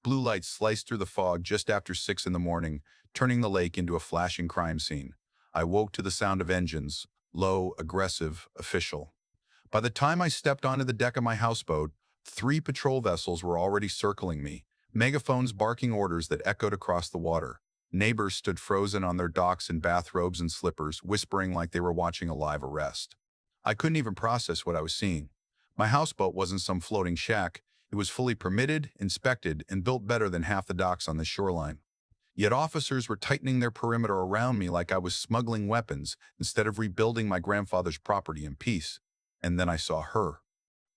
Blue lights sliced through the fog just after 6 in the morning, turning the lake into a flashing crime scene. I woke to the sound of engines, low, aggressive, official. By the time I stepped onto the deck of my houseboat, 3 patrol vessels were already circling me, megaphones barking orders that echoed across the water. Neighbors stood frozen on their docks in bathrobes and slippers, whispering like they were watching a live arrest. I couldn't even process what I was seeing. My houseboat wasn't some floating shack. It was fully permitted, inspected, and built better than half the docks on the shoreline. Yet officers were tightening their perimeter around me like I was smuggling weapons instead of rebuilding my grandfather's property in peace. And then I saw her.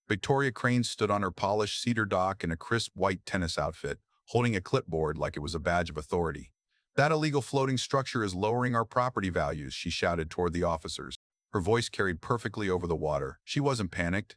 Victoria Crane stood on her polished cedar dock in a crisp white tennis outfit, holding a clipboard like it was a badge of authority. "That illegal floating structure is lowering our property values," she shouted toward the officers. Her voice carried perfectly over the water. She wasn't panicked.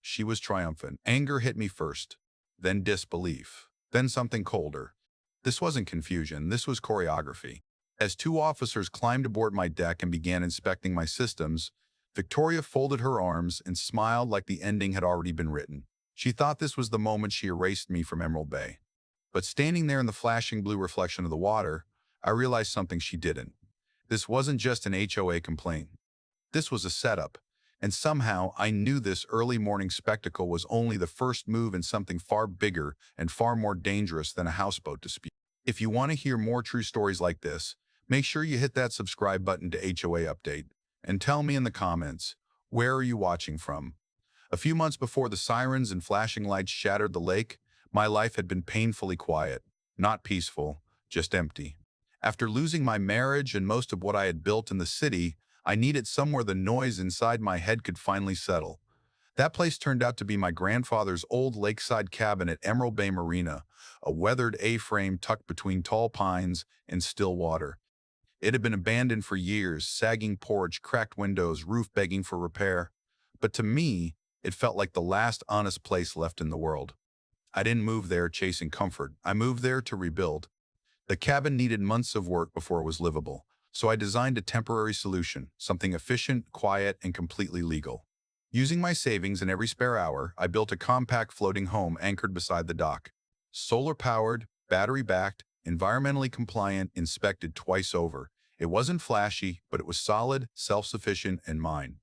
She was triumphant. Anger hit me first, then disbelief, then something colder. This wasn't confusion, this was choreography. As 2 officers climbed aboard my deck and began inspecting my systems, Victoria folded her arms and smiled like the ending had already been written. She thought this was the moment she erased me from Emerald Bay. But standing there in the flashing blue reflection of the water, I realized something she didn't. This wasn't just an HOA complaint. This was a setup. And somehow I knew this early morning spectacle was only the first move in something far bigger and far more dangerous than a houseboat dispute. If you want to hear more true stories like this, make sure you hit that subscribe button to HOA Update. And tell me in the comments, where are you watching from? A few months before the sirens and flashing lights shattered the lake, my life had been painfully quiet. Not peaceful, just empty. After losing my marriage and most of what I had built in the city, I needed somewhere the noise inside my head could finally settle. That place turned out to be my grandfather's old lakeside cabin at Emerald Bay Marina, a weathered A-frame tucked between tall pines and still water. It had been abandoned for years, sagging porch, cracked windows, roof begging for repair. But to me, it felt like the last honest place left in the world. I didn't move there chasing comfort. I moved there to rebuild. The cabin needed months of work before it was livable, so I designed a temporary solution, something efficient, quiet, and completely legal. Using my savings and every spare hour, I built a compact floating home anchored beside the dock. Solar-powered, battery-backed, environmentally compliant, inspected twice over. It wasn't flashy, but it was solid, self-sufficient, and mine.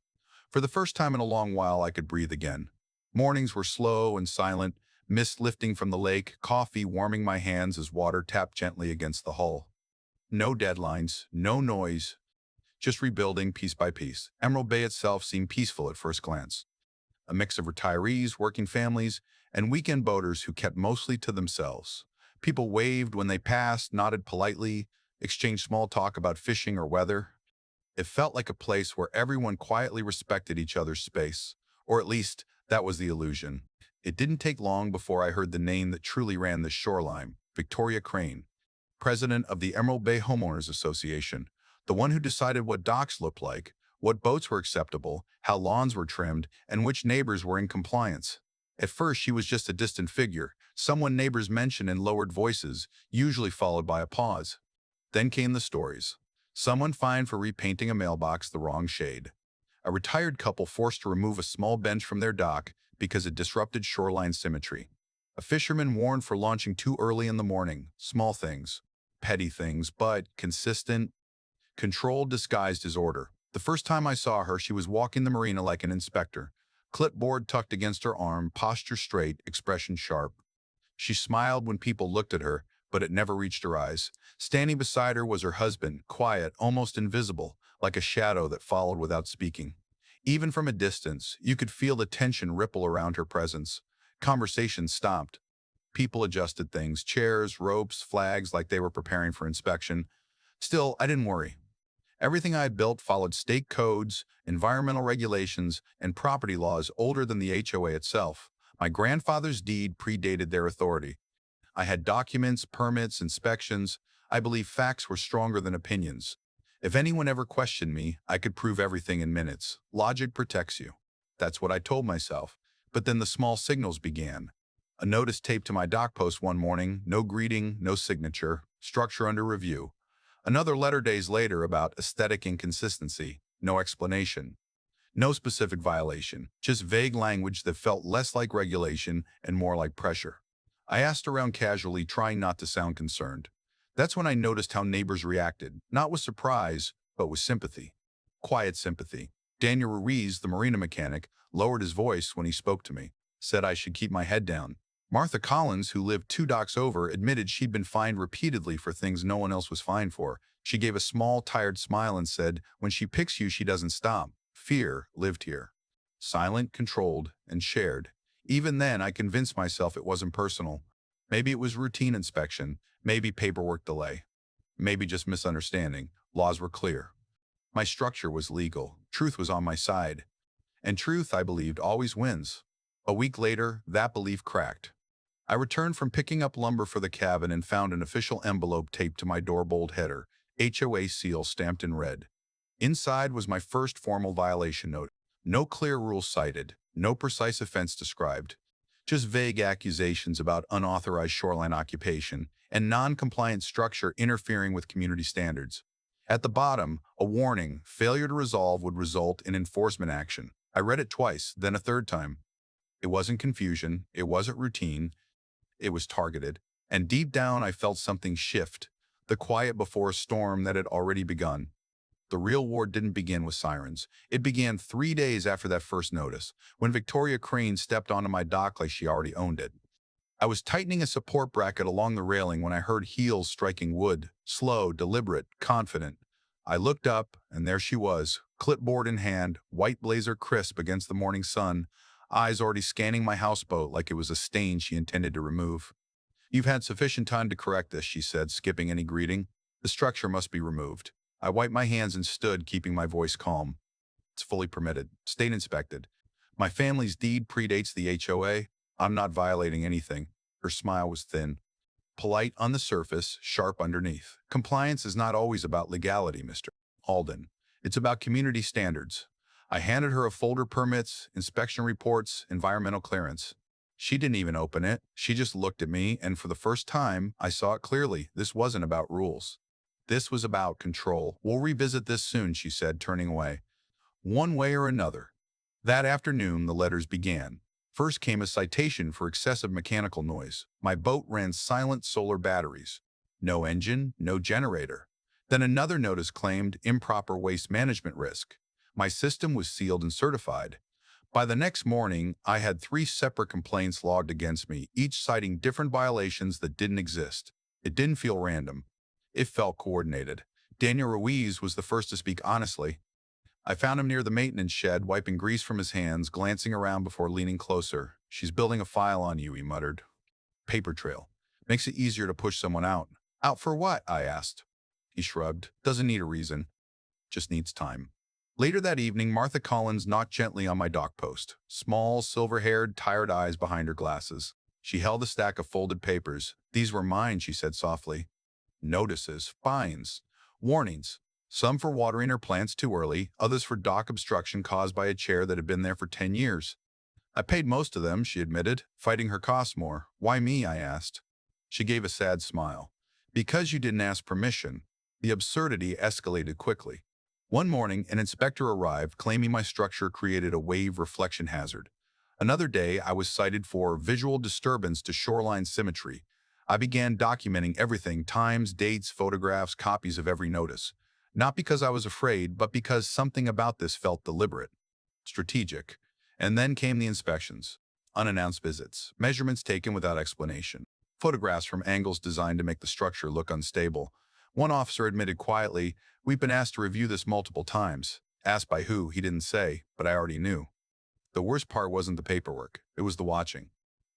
For the first time in a long while, I could breathe again. Mornings were slow and silent, mist lifting from the lake, coffee warming my hands as water tapped gently against the hull. No deadlines, no noise, just rebuilding piece by piece. Emerald Bay itself seemed peaceful at first glance. A mix of retirees, working families, and weekend boaters who kept mostly to themselves. People waved when they passed, nodded politely, exchanged small talk about fishing or weather. It felt like a place where everyone quietly respected each other's space, or at least that was the illusion. It didn't take long before I heard the name that truly ran the shoreline, Victoria Crane, president of the Emerald Bay Homeowners Association, the one who decided what docks looked like, what boats were acceptable, how lawns were trimmed, and which neighbors were in compliance. At first, she was just a distant figure, someone neighbors mentioned in lowered voices, usually followed by a pause. Then came the stories. Someone fined for repainting a mailbox the wrong shade. A retired couple forced to remove a small bench from their dock because it disrupted shoreline symmetry. A fisherman warned for launching too early in the morning. Small things, petty things, but consistent. Control disguised as order. The first time I saw her, she was walking the marina like an inspector. Clipboard tucked against her arm, posture straight, expression sharp. She smiled when people looked at her, but it never reached her eyes. Standing beside her was her husband, quiet, almost invisible, like a shadow that followed without speaking. Even from a distance, you could feel the tension ripple around her presence. Conversation stopped. People adjusted things, chairs, ropes, flags, like they were preparing for inspection. Still, I didn't worry. Everything I had built followed state codes, environmental regulations, and property laws older than the HOA itself. My grandfather's deed predated their authority. I had documents, permits, inspections. I believe facts were stronger than opinions. If anyone ever questioned me, I could prove everything in minutes. Logic protects you. That's what I told myself. But then the small signals began. A notice taped to my dock post one morning, no greeting, no signature, structure under review. Another letter days later about aesthetic inconsistency, no explanation. No specific violation, just vague language that felt less like regulation and more like pressure. I asked around casually, trying not to sound concerned. That's when I noticed how neighbors reacted, not with surprise, but with sympathy. Quiet sympathy. Daniel Ruiz, the marina mechanic, lowered his voice when he spoke to me, said I should keep my head down. Martha Collins, who lived 2 docks over, admitted she'd been fined repeatedly for things no one else was fined for. She gave a small, tired smile and said, when she picks you, she doesn't stop. Fear lived here. Silent, controlled, and shared. Even then, I convinced myself it wasn't personal. Maybe it was routine inspection, maybe paperwork delay, maybe just misunderstanding. Laws were clear. My structure was legal. Truth was on my side. And truth, I believed, always wins. A week later, that belief cracked. I returned from picking up lumber for the cabin and found an official envelope taped to my door bolt header, HOA seal stamped in red. Inside was my first formal violation note. No clear rules cited, no precise offense described, just vague accusations about unauthorized shoreline occupation and non-compliant structure interfering with community standards. At the bottom, a warning: failure to resolve would result in enforcement action. I read it twice, then a third time. It wasn't confusion, it wasn't routine, it was targeted. And deep down, I felt something shift, the quiet before a storm that had already begun. The real war didn't begin with sirens. It began 3 days after that first notice, when Victoria Crane stepped onto my dock like she already owned it. I was tightening a support bracket along the railing when I heard heels striking wood, slow, deliberate, confident. I looked up, and there she was, clipboard in hand, white blazer crisp against the morning sun, eyes already scanning my houseboat like it was a stain she intended to remove. You've had sufficient time to correct this, she said, skipping any greeting. The structure must be removed. I wiped my hands and stood, keeping my voice calm. It's fully permitted. State inspected. My family's deed predates the HOA. I'm not violating anything. Her smile was thin. Polite on the surface, sharp underneath. Compliance is not always about legality, Mr. Alden. It's about community standards. I handed her a folder: permits, inspection reports, environmental clearance. She didn't even open it. She just looked at me, and for the first time, I saw it clearly. This wasn't about rules. This was about control. We'll revisit this soon, she said, turning away. One way or another. That afternoon, the letters began. First came a citation for excessive mechanical noise. My boat ran silent solar batteries. No engine, no generator. Then another notice claimed improper waste management risk. My system was sealed and certified. By the next morning, I had 3 separate complaints logged against me, each citing different violations that didn't exist. It didn't feel random. It felt coordinated. Daniel Ruiz was the first to speak honestly. I found him near the maintenance shed, wiping grease from his hands, glancing around before leaning closer. She's building a file on you, he muttered. Paper trail. Makes it easier to push someone out. Out for what? I asked. He shrugged. Doesn't need a reason. Just needs time. Later that evening, Martha Collins knocked gently on my dock post. Small, silver-haired, tired eyes behind her glasses. She held a stack of folded papers. These were mine, she said softly. Notices, fines, warnings. Some for watering her plants too early, others for dock obstruction caused by a chair that had been there for 10 years. I paid most of them, she admitted, fighting her costs more. Why me? I asked. She gave a sad smile. Because you didn't ask permission. The absurdity escalated quickly. One morning, an inspector arrived, claiming my structure created a wave reflection hazard. Another day, I was cited for visual disturbance to shoreline symmetry. I began documenting everything: times, dates, photographs, copies of every notice. Not because I was afraid, but because something about this felt deliberate, strategic. And then came the inspections. Unannounced visits, measurements taken without explanation, photographs from angles designed to make the structure look unstable. One officer admitted quietly, "We've been asked to review this multiple times." Asked by who, he didn't say, but I already knew. The worst part wasn't the paperwork, it was the watching.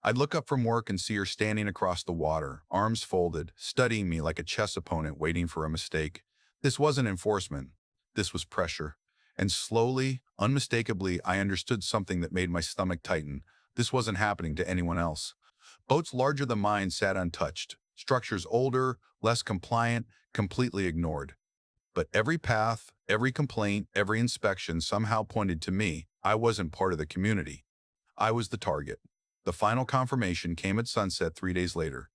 I'd look up from work and see her standing across the water, arms folded, studying me like a chess opponent waiting for a mistake. This wasn't enforcement. This was pressure. And slowly, unmistakably, I understood something that made my stomach tighten. This wasn't happening to anyone else. Boats larger than mine sat untouched. Structures older, less compliant, completely ignored. But every path, every complaint, every inspection somehow pointed to me. I wasn't part of the community. I was the target. The final confirmation came at sunset 3 days later.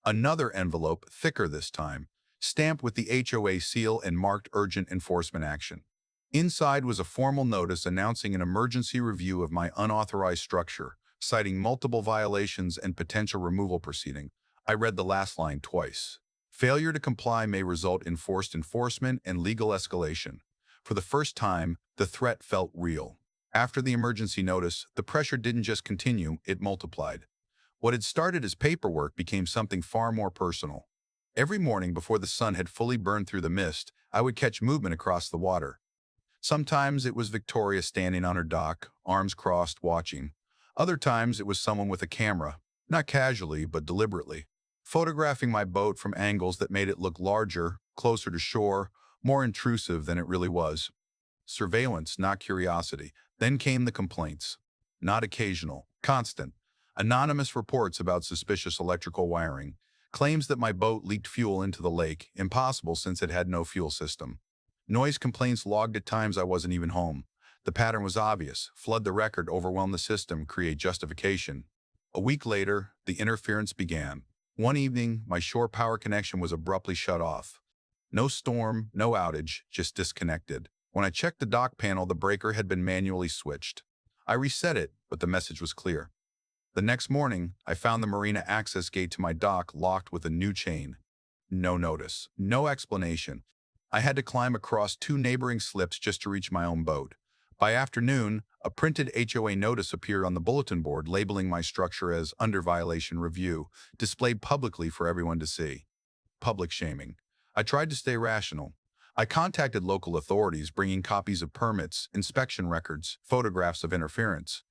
Another envelope, thicker this time, stamped with the HOA seal and marked urgent enforcement action. Inside was a formal notice announcing an emergency review of my unauthorized structure, citing multiple violations and potential removal proceeding. I read the last line twice. Failure to comply may result in forced enforcement and legal escalation. For the first time, the threat felt real. After the emergency notice, the pressure didn't just continue, it multiplied. What had started as paperwork became something far more personal. Every morning before the sun had fully burned through the mist, I would catch movement across the water. Sometimes it was Victoria standing on her dock, arms crossed, watching. Other times it was someone with a camera, not casually but deliberately, photographing my boat from angles that made it look larger, closer to shore, more intrusive than it really was. Surveillance, not curiosity. Then came the complaints. Not occasional, constant. Anonymous reports about suspicious electrical wiring. Claims that my boat leaked fuel into the lake, impossible since it had no fuel system. Noise complaints logged at times I wasn't even home. The pattern was obvious. Flood the record, overwhelm the system, create justification. A week later, the interference began. One evening, my shore power connection was abruptly shut off. No storm, no outage, just disconnected. When I checked the dock panel, the breaker had been manually switched. I reset it, but the message was clear. The next morning, I found the Marina access gate to my dock locked with a new chain. No notice, no explanation. I had to climb across two neighboring slips just to reach my own boat. By afternoon, a printed HOA notice appeared on the bulletin board labeling my structure as under violation review, displayed publicly for everyone to see. Public shaming. I tried to stay rational. I contacted local authorities, bringing copies of permits, inspection records, photographs of interference.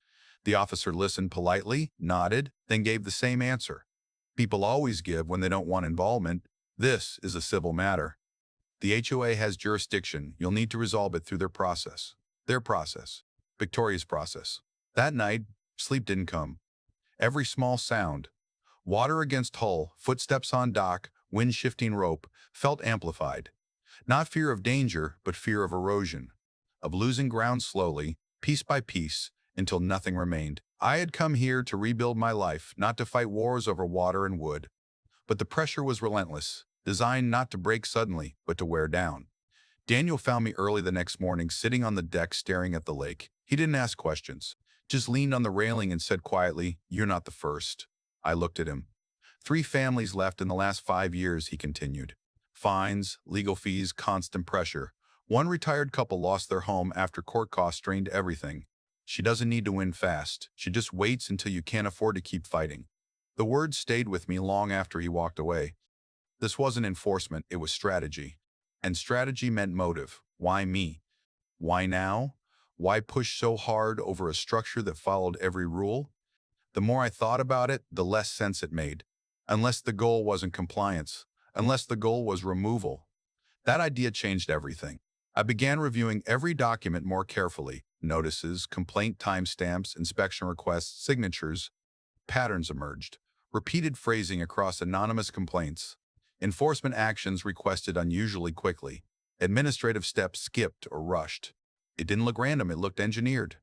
The officer listened politely, nodded, then gave the same answer. People always give when they don't want involvement. This is a civil matter. The HOA has jurisdiction. You'll need to resolve it through their process. Their process. Victoria's process. That night, sleep didn't come. Every small sound, water against hull, footsteps on dock, wind shifting rope, felt amplified. Not fear of danger, but fear of erosion, of losing ground slowly, piece by piece, until nothing remained. I had come here to rebuild my life, not to fight wars over water and wood. But the pressure was relentless, designed not to break suddenly, but to wear down. Daniel found me early the next morning, sitting on the deck staring at the lake. He didn't ask questions, just leaned on the railing and said quietly, "You're not the first." I looked at him. 3 families left in the last 5 years, he continued. Fines, legal fees, constant pressure. One retired couple lost their home after court costs drained everything. She doesn't need to win fast. She just waits until you can't afford to keep fighting. The words stayed with me long after he walked away. This wasn't enforcement, it was strategy. And strategy meant motive. Why me? Why now? Why push so hard over a structure that followed every rule? The more I thought about it, the less sense it made. Unless the goal wasn't compliance. Unless the goal was removal. That idea changed everything. I began reviewing every document more carefully. Notices, complaint timestamps, inspection requests, signatures. Patterns emerged. Repeated phrasing across anonymous complaints. Enforcement actions requested unusually quickly. Administrative steps skipped or rushed. It didn't look random, it looked engineered.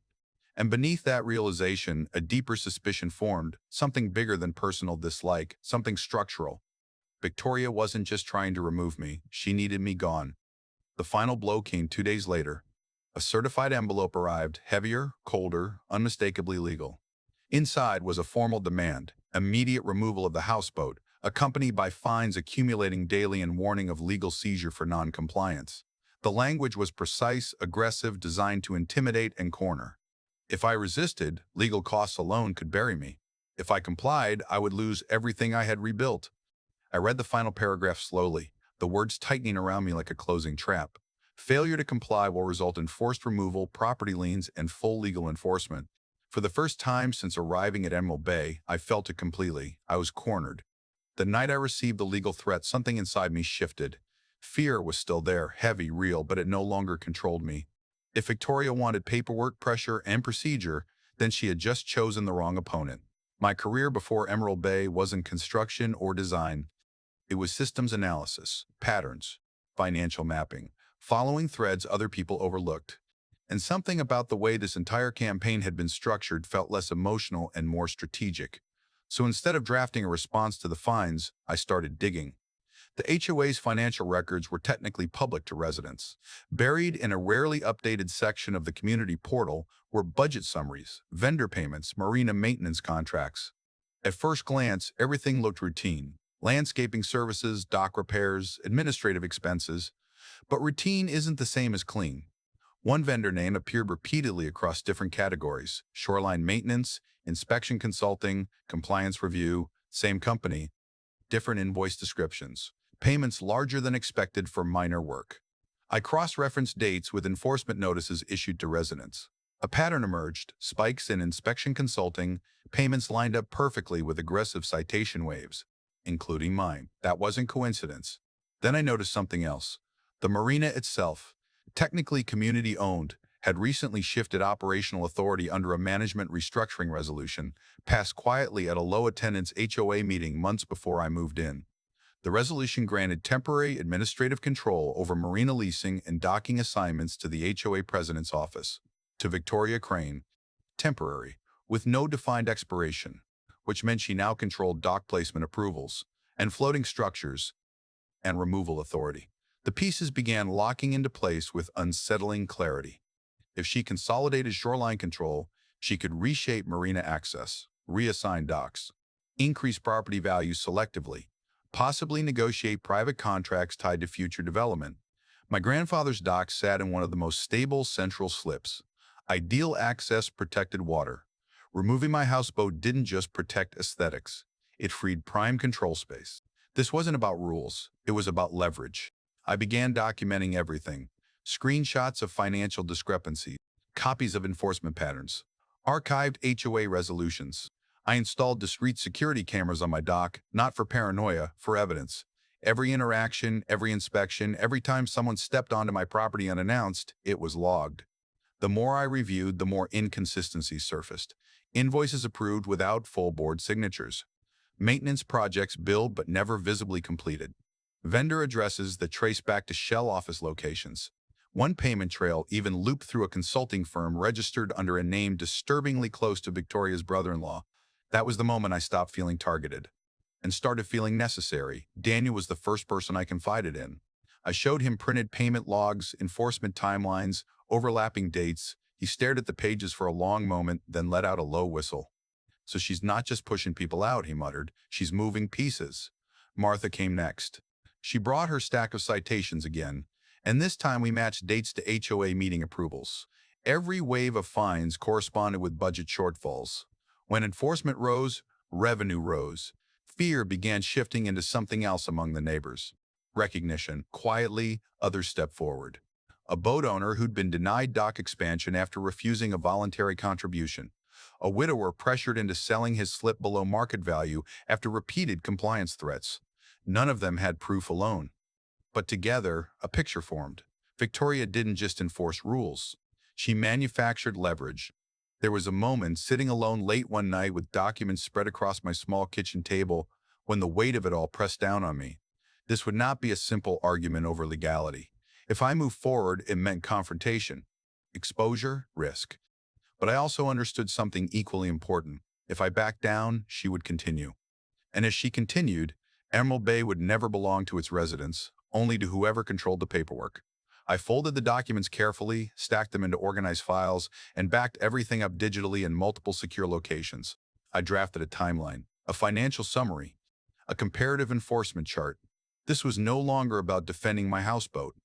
And beneath that realization, a deeper suspicion formed, something bigger than personal dislike, something structural. Victoria wasn't just trying to remove me, she needed me gone. The final blow came 2 days later. A certified envelope arrived, heavier, colder, unmistakably legal. Inside was a formal demand, immediate removal of the houseboat, accompanied by fines accumulating daily and warning of legal seizure for non-compliance. The language was precise, aggressive, designed to intimidate and corner. If I resisted, legal costs alone could bury me. If I complied, I would lose everything I had rebuilt. I read the final paragraph slowly, the words tightening around me like a closing trap. Failure to comply will result in forced removal, property liens, and full legal enforcement. For the first time since arriving at Emerald Bay, I felt it completely. I was cornered. The night I received the legal threat, something inside me shifted. Fear was still there, heavy, real, but it no longer controlled me. If Victoria wanted paperwork, pressure, and procedure, then she had just chosen the wrong opponent. My career before Emerald Bay wasn't construction or design. It was systems analysis, patterns, financial mapping, following threads other people overlooked. And something about the way this entire campaign had been structured felt less emotional and more strategic. So instead of drafting a response to the fines, I started digging. The HOA's financial records were technically public to residents. Buried in a rarely updated section of the community portal were budget summaries, vendor payments, marina maintenance contracts. At first glance, everything looked routine. Landscaping services, dock repairs, administrative expenses. But routine isn't the same as clean. One vendor name appeared repeatedly across different categories: shoreline maintenance, inspection consulting, compliance review, same company, different invoice descriptions, payments larger than expected for minor work. I cross-referenced dates with enforcement notices issued to residents. A pattern emerged: spikes in inspection consulting, payments lined up perfectly with aggressive citation waves, including mine. That wasn't coincidence. Then I noticed something else. The marina itself, technically community-owned, had recently shifted operational authority under a management restructuring resolution, passed quietly at a low-attendance HOA meeting months before I moved in. The resolution granted temporary administrative control over marina leasing and docking assignments to the HOA president's office, to Victoria Crane, temporary, with no defined expiration, which meant she now controlled dock placement approvals and floating structures and removal authority. The pieces began locking into place with unsettling clarity. If she consolidated shoreline control, she could reshape marina access, reassign docks, increase property values selectively, possibly negotiate private contracts tied to future development. My grandfather's dock sat in one of the most stable central slips, ideal access protected water. Removing my houseboat didn't just protect aesthetics, it freed prime control space. This wasn't about rules, it was about leverage. I began documenting everything: screenshots of financial discrepancies, copies of enforcement patterns, archived HOA resolutions. I installed discrete security cameras on my dock, not for paranoia, for evidence. Every interaction, every inspection, every time someone stepped onto my property unannounced, it was logged. The more I reviewed, the more inconsistencies surfaced. Invoices approved without full board signatures. Maintenance projects billed but never visibly completed. Vendor addresses that trace back to shell office locations. One payment trail even looped through a consulting firm registered under a name disturbingly close to Victoria's brother-in-law. That was the moment I stopped feeling targeted and started feeling necessary. Daniel was the first person I confided in. I showed him printed payment logs, enforcement timelines, overlapping dates. He stared at the pages for a long moment, then let out a low whistle. "So she's not just pushing people out," he muttered. "She's moving pieces." Martha came next. She brought her stack of citations again, and this time we matched dates to HOA meeting approvals. Every wave of fines corresponded with budget shortfalls. When enforcement rose, revenue rose. Fear began shifting into something else among the neighbors. Recognition. Quietly, others stepped forward. A boat owner who'd been denied dock expansion after refusing a voluntary contribution. A widower pressured into selling his slip below market value after repeated compliance threats. None of them had proof alone. But together, a picture formed. Victoria didn't just enforce rules. She manufactured leverage. There was a moment, sitting alone late one night with documents spread across my small kitchen table, when the weight of it all pressed down on me. This would not be a simple argument over legality. If I moved forward, it meant confrontation, exposure, risk. But I also understood something equally important. If I backed down, she would continue. And as she continued, Emerald Bay would never belong to its residents, only to whoever controlled the paperwork. I folded the documents carefully, stacked them into organized files, and backed everything up digitally in multiple secure locations. I drafted a timeline, a financial summary, a comparative enforcement chart. This was no longer about defending my houseboat.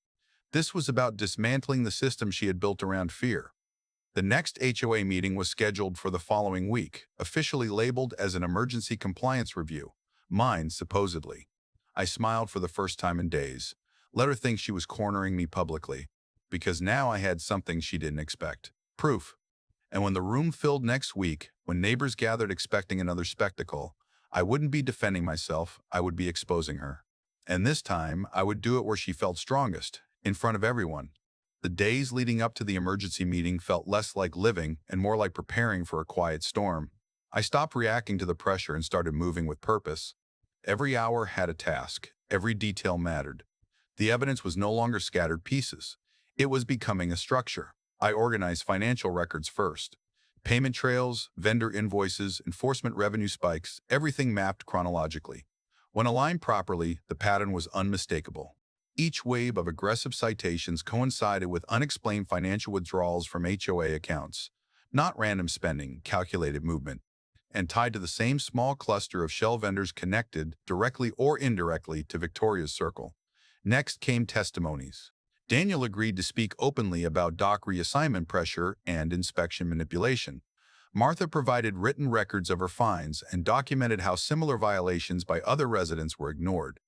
This was about dismantling the system she had built around fear. The next HOA meeting was scheduled for the following week, officially labeled as an emergency compliance review. Mine, supposedly. I smiled for the first time in days. Let her think she was cornering me publicly, because now I had something she didn't expect. Proof. And when the room filled next week, when neighbors gathered expecting another spectacle, I wouldn't be defending myself, I would be exposing her. And this time, I would do it where she felt strongest, in front of everyone. The days leading up to the emergency meeting felt less like living and more like preparing for a quiet storm. I stopped reacting to the pressure and started moving with purpose. Every hour had a task. Every detail mattered. The evidence was no longer scattered pieces. It was becoming a structure. I organized financial records first. Payment trails, vendor invoices, enforcement revenue spikes, everything mapped chronologically. When aligned properly, the pattern was unmistakable. Each wave of aggressive citations coincided with unexplained financial withdrawals from HOA accounts, not random spending, calculated movement, and tied to the same small cluster of shell vendors connected, directly or indirectly, to Victoria's circle. Next came testimonies. Daniel agreed to speak openly about dock reassignment pressure and inspection manipulation. Martha provided written records of her fines and documented how similar violations by other residents were ignored.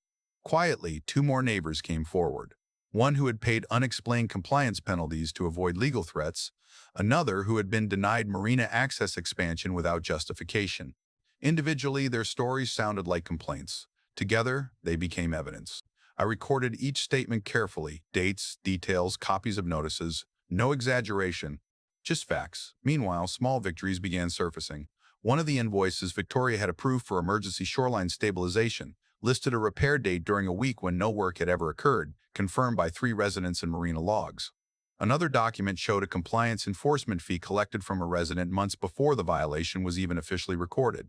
Quietly, two more neighbors came forward. One who had paid unexplained compliance penalties to avoid legal threats, another who had been denied marina access expansion without justification. Individually, their stories sounded like complaints. Together, they became evidence. I recorded each statement carefully, dates, details, copies of notices, no exaggeration, just facts. Meanwhile, small victories began surfacing. One of the invoices Victoria had approved for emergency shoreline stabilization listed a repair date during a week when no work had ever occurred, confirmed by 3 residents and marina logs. Another document showed a compliance enforcement fee collected from a resident months before the violation was even officially recorded.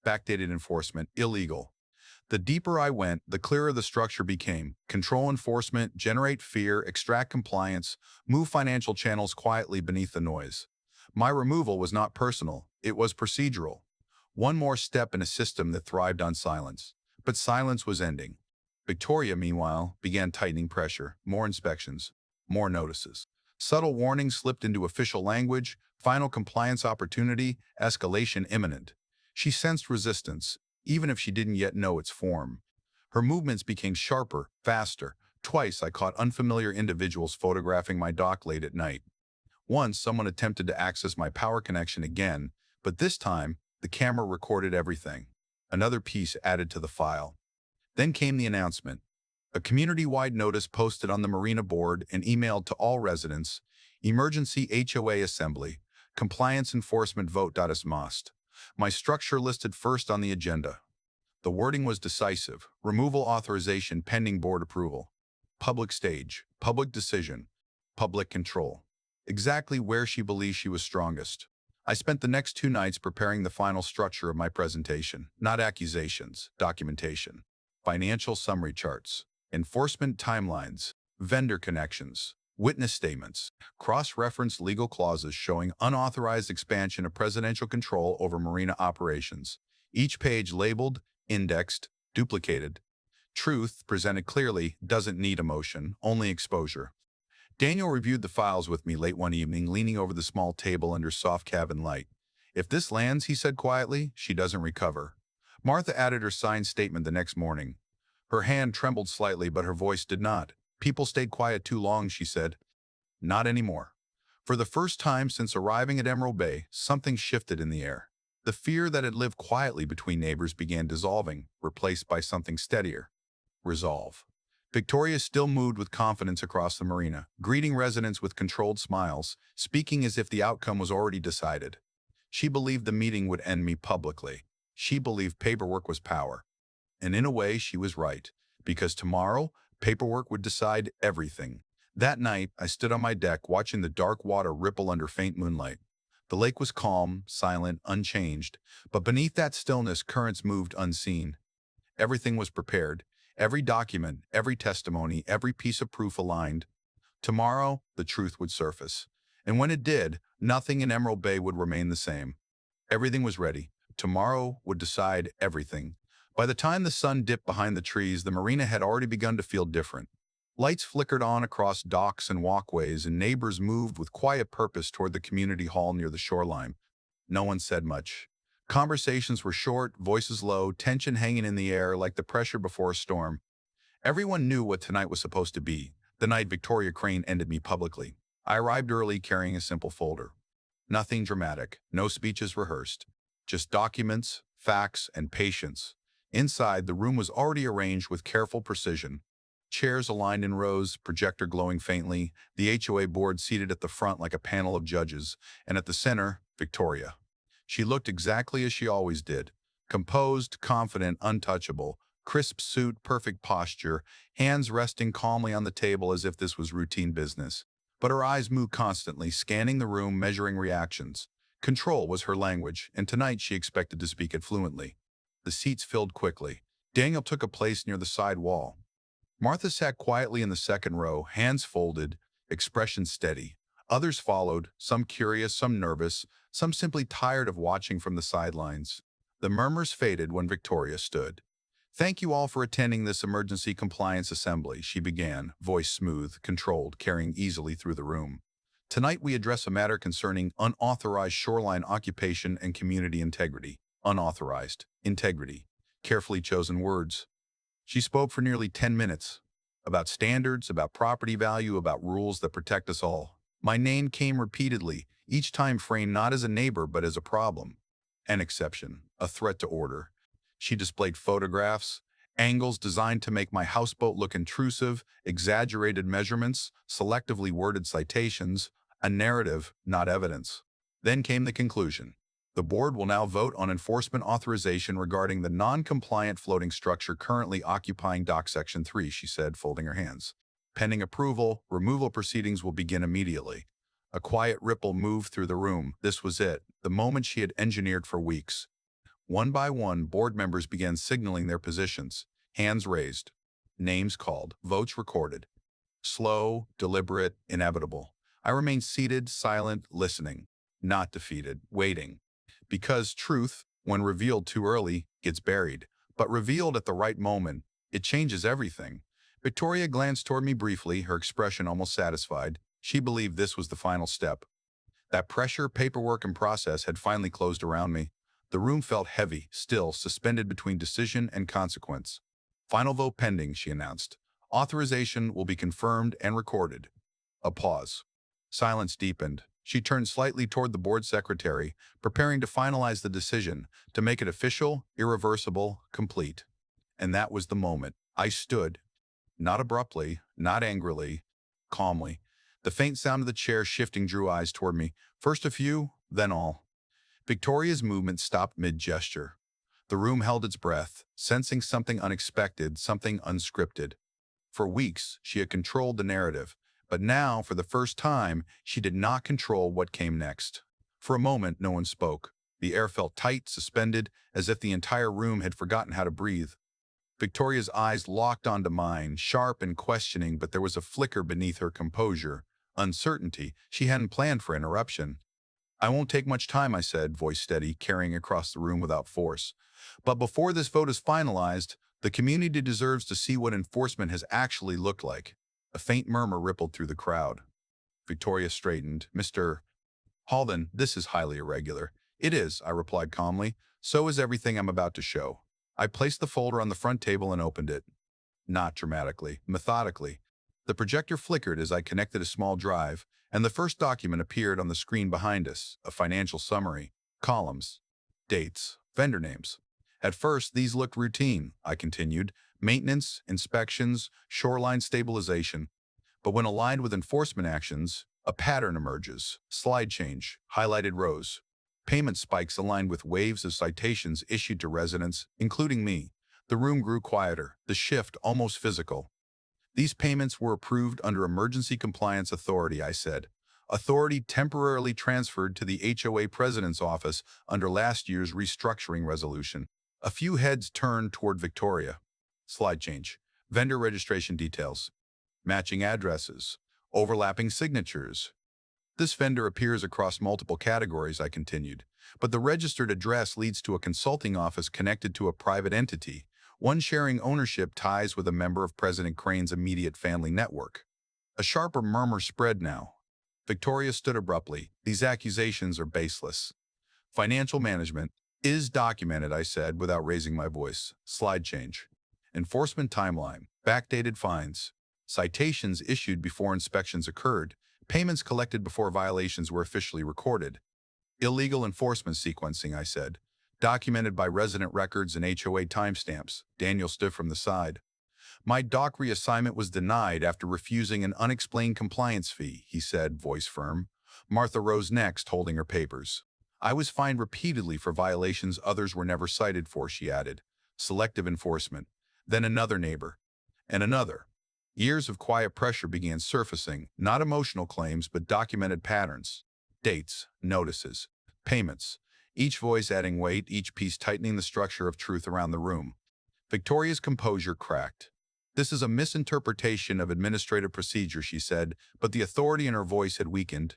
Backdated enforcement, illegal. The deeper I went, the clearer the structure became. Control enforcement, generate fear, extract compliance, move financial channels quietly beneath the noise. My removal was not personal, it was procedural. One more step in a system that thrived on silence. But silence was ending. Victoria, meanwhile, began tightening pressure, more inspections, more notices. Subtle warnings slipped into official language, final compliance opportunity, escalation imminent. She sensed resistance, even if she didn't yet know its form. Her movements became sharper, faster. Twice I caught unfamiliar individuals photographing my dock late at night. Once someone attempted to access my power connection again, but this time the camera recorded everything. Another piece added to the file. Then came the announcement. A community-wide notice posted on the Marina board and emailed to all residents. Emergency HOA assembly. Compliance enforcement vote. As must. My structure listed first on the agenda. The wording was decisive. Removal authorization pending board approval. Public stage. Public decision. Public control. Exactly where she believed she was strongest. I spent the next 2 nights preparing the final structure of my presentation. Not accusations, documentation. Financial summary charts. Enforcement timelines. Vendor connections. Witness statements. Cross-reference legal clauses showing unauthorized expansion of presidential control over marina operations. Each page labeled, indexed, duplicated. Truth, presented clearly, doesn't need emotion, only exposure. Daniel reviewed the files with me late one evening, leaning over the small table under soft cabin light. If this lands, he said quietly, she doesn't recover. Martha added her signed statement the next morning. Her hand trembled slightly, but her voice did not. People stayed quiet too long, she said. Not anymore. For the first time since arriving at Emerald Bay, something shifted in the air. The fear that had lived quietly between neighbors began dissolving, replaced by something steadier. Resolve. Victoria still moved with confidence across the marina, greeting residents with controlled smiles, speaking as if the outcome was already decided. She believed the meeting would end me publicly. She believed paperwork was power. And in a way, she was right, because tomorrow, paperwork would decide everything. That night, I stood on my deck watching the dark water ripple under faint moonlight. The lake was calm, silent, unchanged, but beneath that stillness, currents moved unseen. Everything was prepared. Every document, every testimony, every piece of proof aligned. Tomorrow, the truth would surface. And when it did, nothing in Emerald Bay would remain the same. Everything was ready. Tomorrow would decide everything. By the time the sun dipped behind the trees, the marina had already begun to feel different. Lights flickered on across docks and walkways, and neighbors moved with quiet purpose toward the community hall near the shoreline. No one said much. Conversations were short, voices low, tension hanging in the air like the pressure before a storm. Everyone knew what tonight was supposed to be, the night Victoria Crane ended me publicly. I arrived early carrying a simple folder. Nothing dramatic, no speeches rehearsed. Just documents, facts, and patience. Inside, the room was already arranged with careful precision. Chairs aligned in rows, projector glowing faintly, the HOA board seated at the front like a panel of judges, and at the center, Victoria. She looked exactly as she always did. Composed, confident, untouchable, crisp suit, perfect posture, hands resting calmly on the table as if this was routine business. But her eyes moved constantly, scanning the room, measuring reactions. Control was her language, and tonight she expected to speak it fluently. The seats filled quickly. Daniel took a place near the side wall. Martha sat quietly in the second row, hands folded, expression steady. Others followed, some curious, some nervous, some simply tired of watching from the sidelines. The murmurs faded when Victoria stood. "Thank you all for attending this emergency compliance assembly," she began, voice smooth, controlled, carrying easily through the room. "Tonight we address a matter concerning unauthorized shoreline occupation and community integrity." Unauthorized, integrity. Carefully chosen words. She spoke for nearly 10 minutes. About standards, about property value, about rules that protect us all. My name came repeatedly, each time framed not as a neighbor but as a problem. An exception, a threat to order. She displayed photographs, angles designed to make my houseboat look intrusive, exaggerated measurements, selectively worded citations, a narrative, not evidence. Then came the conclusion. The board will now vote on enforcement authorization regarding the non-compliant floating structure currently occupying Dock Section 3, she said, folding her hands. Pending approval, removal proceedings will begin immediately. A quiet ripple moved through the room. This was it, the moment she had engineered for weeks. One by one, board members began signaling their positions, hands raised, names called, votes recorded. Slow, deliberate, inevitable. I remained seated, silent, listening, not defeated, waiting. Because truth, when revealed too early, gets buried, but revealed at the right moment, it changes everything. Victoria glanced toward me briefly, her expression almost satisfied. She believed this was the final step. That pressure, paperwork, and process had finally closed around me. The room felt heavy, still, suspended between decision and consequence. "Final vote pending," she announced. "Authorization will be confirmed and recorded." A pause. Silence deepened. She turned slightly toward the board secretary, preparing to finalize the decision, to make it official, irreversible, complete. And that was the moment. I stood, not abruptly, not angrily, calmly. The faint sound of the chair shifting drew eyes toward me, first a few, then all. Victoria's movement stopped mid-gesture. The room held its breath, sensing something unexpected, something unscripted. For weeks, she had controlled the narrative, but now, for the first time, she did not control what came next. For a moment, no one spoke. The air felt tight, suspended, as if the entire room had forgotten how to breathe. Victoria's eyes locked onto mine, sharp and questioning, but there was a flicker beneath her composure, uncertainty. She hadn't planned for interruption. "I won't take much time," I said, voice steady, carrying across the room without force. "But before this vote is finalized, the community deserves to see what enforcement has actually looked like." A faint murmur rippled through the crowd. Victoria straightened. "Mr. Halden, this is highly irregular." "It is," I replied calmly. "So is everything I'm about to show." I placed the folder on the front table and opened it. Not dramatically, methodically. The projector flickered as I connected a small drive, and the first document appeared on the screen behind us, a financial summary. Columns. Dates. Vendor names. At first, these looked routine, I continued. Maintenance, inspections, shoreline stabilization. But when aligned with enforcement actions, a pattern emerges. Slide change. Highlighted rows. Payment spikes aligned with waves of citations issued to residents, including me. The room grew quieter, the shift almost physical. "These payments were approved under Emergency Compliance Authority," I said. "Authority temporarily transferred to the HOA President's office under last year's restructuring resolution." A few heads turned toward Victoria. Slide change. Vendor registration details. Matching addresses. Overlapping signatures. "This vendor appears across multiple categories," I continued. "But the registered address leads to a consulting office connected to a private entity, one sharing ownership ties with a member of President Crane's immediate family network." A sharper murmur spread now. Victoria stood abruptly. "These accusations are baseless." "Financial management is documented," I said without raising my voice. Slide change. Enforcement timeline. Backdated fines. Citations issued before inspections occurred. Payments collected before violations were officially recorded. Illegal enforcement sequencing, I said. Documented by resident records and HOA timestamps. Daniel stood from the side. "My dock reassignment was denied after refusing an unexplained compliance fee," he said, voice firm. Martha rose next, holding her papers. "I was fined repeatedly for violations others were never cited for," she added. Selective enforcement. Then another neighbor. And another. Years of quiet pressure began surfacing, not emotional claims, but documented patterns. Dates, notices, payments. Each voice adding weight, each piece tightening the structure of truth around the room. Victoria's composure cracked. "This is a misinterpretation of administrative procedure," she said, but the authority in her voice had weakened.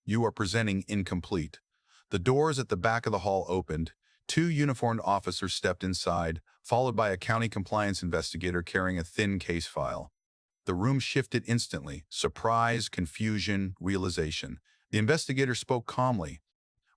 "You are presenting incomplete." The doors at the back of the hall opened. Two uniformed officers stepped inside, followed by a county compliance investigator carrying a thin case file. The room shifted instantly. Surprise, confusion, realization. The investigator spoke calmly.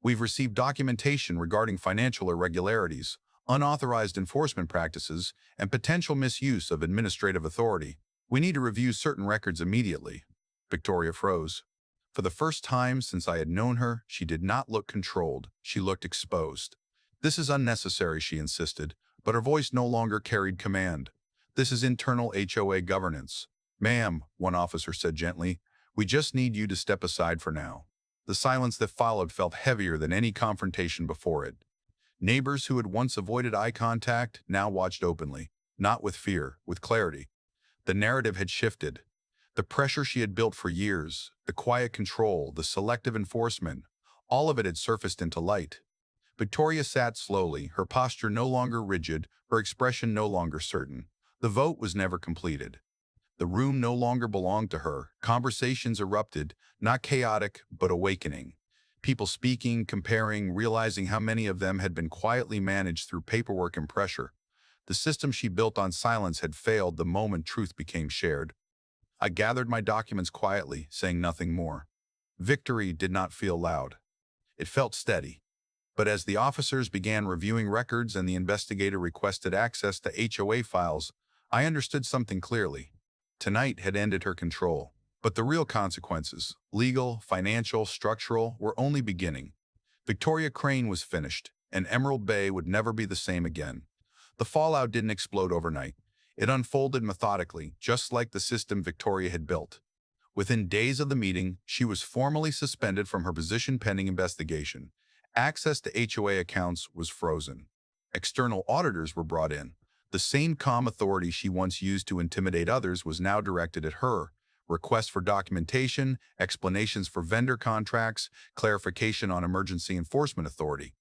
"We've received documentation regarding financial irregularities, unauthorized enforcement practices, and potential misuse of administrative authority. We need to review certain records immediately." Victoria froze. For the first time since I had known her, she did not look controlled. She looked exposed. "This is unnecessary," she insisted, but her voice no longer carried command. "This is internal HOA governance." "Ma'am," one officer said gently, "we just need you to step aside for now." The silence that followed felt heavier than any confrontation before it. Neighbors who had once avoided eye contact now watched openly, not with fear, with clarity. The narrative had shifted. The pressure she had built for years, the quiet control, the selective enforcement, all of it had surfaced into light. Victoria sat slowly, her posture no longer rigid, her expression no longer certain. The vote was never completed. The room no longer belonged to her. Conversations erupted, not chaotic, but awakening. People speaking, comparing, realizing how many of them had been quietly managed through paperwork and pressure. The system she built on silence had failed the moment truth became shared. I gathered my documents quietly, saying nothing more. Victory did not feel loud. It felt steady. But as the officers began reviewing records and the investigator requested access to HOA files, I understood something clearly. Tonight had ended her control. But the real consequences, legal, financial, structural, were only beginning. Victoria Crane was finished, and Emerald Bay would never be the same again. The fallout didn't explode overnight. It unfolded methodically, just like the system Victoria had built. Within days of the meeting, she was formally suspended from her position pending investigation. Access to HOA accounts was frozen. External auditors were brought in. The same calm authority she once used to intimidate others was now directed at her. Requests for documentation, explanations for vendor contracts, clarification on emergency enforcement authority.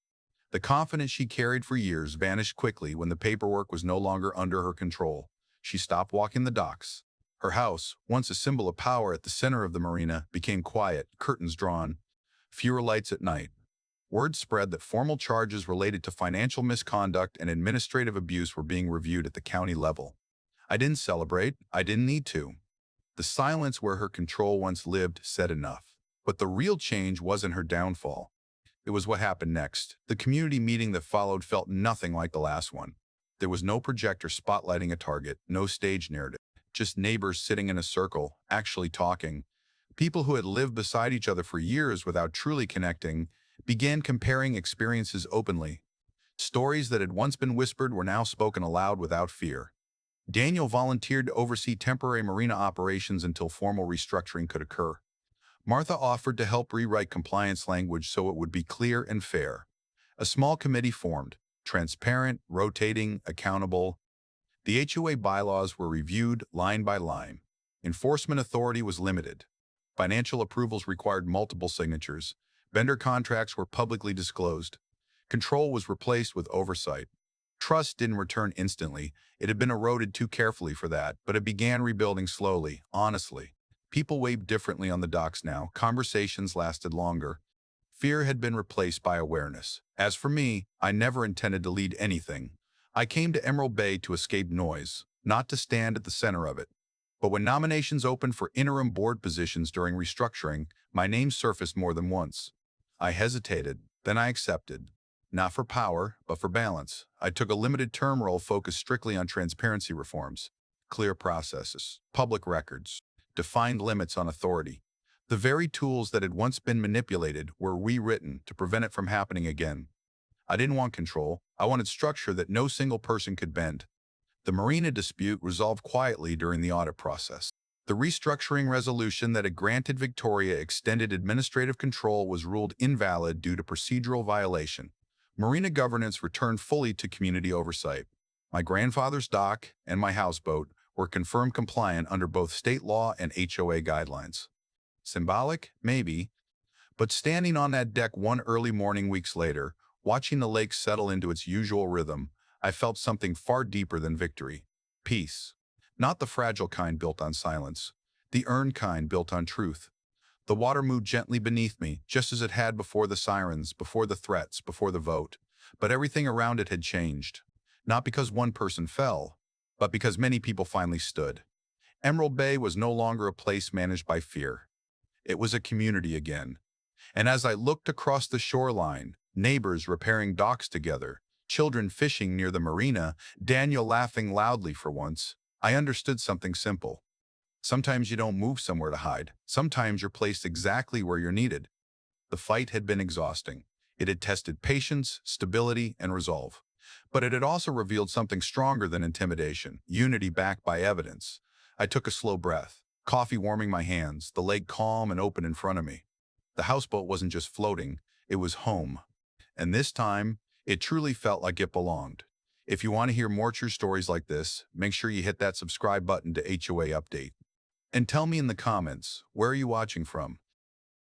The confidence she carried for years vanished quickly when the paperwork was no longer under her control. She stopped walking the docks. Her house, once a symbol of power at the center of the marina, became quiet, curtains drawn, fewer lights at night. Word spread that formal charges related to financial misconduct and administrative abuse were being reviewed at the county level. I didn't celebrate. I didn't need to. The silence where her control once lived said enough. But the real change wasn't her downfall. It was what happened next. The community meeting that followed felt nothing like the last one. There was no projector spotlighting a target, no stage narrative, just neighbors sitting in a circle, actually talking. People who had lived beside each other for years without truly connecting began comparing experiences openly. Stories that had once been whispered were now spoken aloud without fear. Daniel volunteered to oversee temporary marina operations until formal restructuring could occur. Martha offered to help rewrite compliance language so it would be clear and fair. A small committee formed, transparent, rotating, accountable. The HOA bylaws were reviewed line by line. Enforcement authority was limited. Financial approvals required multiple signatures. Vendor contracts were publicly disclosed. Control was replaced with oversight. Trust didn't return instantly. It had been eroded too carefully for that, but it began rebuilding slowly, honestly. People waved differently on the docks now. Conversations lasted longer. Fear had been replaced by awareness. As for me, I never intended to lead anything. I came to Emerald Bay to escape noise, not to stand at the center of it. But when nominations opened for interim board positions during restructuring, my name surfaced more than once. I hesitated, then I accepted. Not for power, but for balance. I took a limited-term role focused strictly on transparency reforms, clear processes, public records, defined limits on authority. The very tools that had once been manipulated were rewritten to prevent it from happening again. I didn't want control. I wanted structure that no single person could bend. The Marina dispute resolved quietly during the audit process. The restructuring resolution that had granted Victoria extended administrative control was ruled invalid due to procedural violation. Marina governance returned fully to community oversight. My grandfather's dock and my houseboat were confirmed compliant under both state law and HOA guidelines. Symbolic? Maybe. But standing on that deck one early morning weeks later, watching the lake settle into its usual rhythm, I felt something far deeper than victory. Peace. Not the fragile kind built on silence. The earned kind built on truth. The water moved gently beneath me, just as it had before the sirens, before the threats, before the vote. But everything around it had changed. Not because one person fell, but because many people finally stood. Emerald Bay was no longer a place managed by fear. It was a community again. And as I looked across the shoreline, neighbors repairing docks together, children fishing near the marina, Daniel laughing loudly for once, I understood something simple. Sometimes you don't move somewhere to hide. Sometimes you're placed exactly where you're needed. The fight had been exhausting. It had tested patience, stability, and resolve. But it had also revealed something stronger than intimidation, unity backed by evidence. I took a slow breath, coffee warming my hands, the lake calm and open in front of me. The houseboat wasn't just floating, it was home. And this time, it truly felt like it belonged. If you want to hear more true stories like this, make sure you hit that subscribe button to HOA Update. And tell me in the comments, where are you watching from?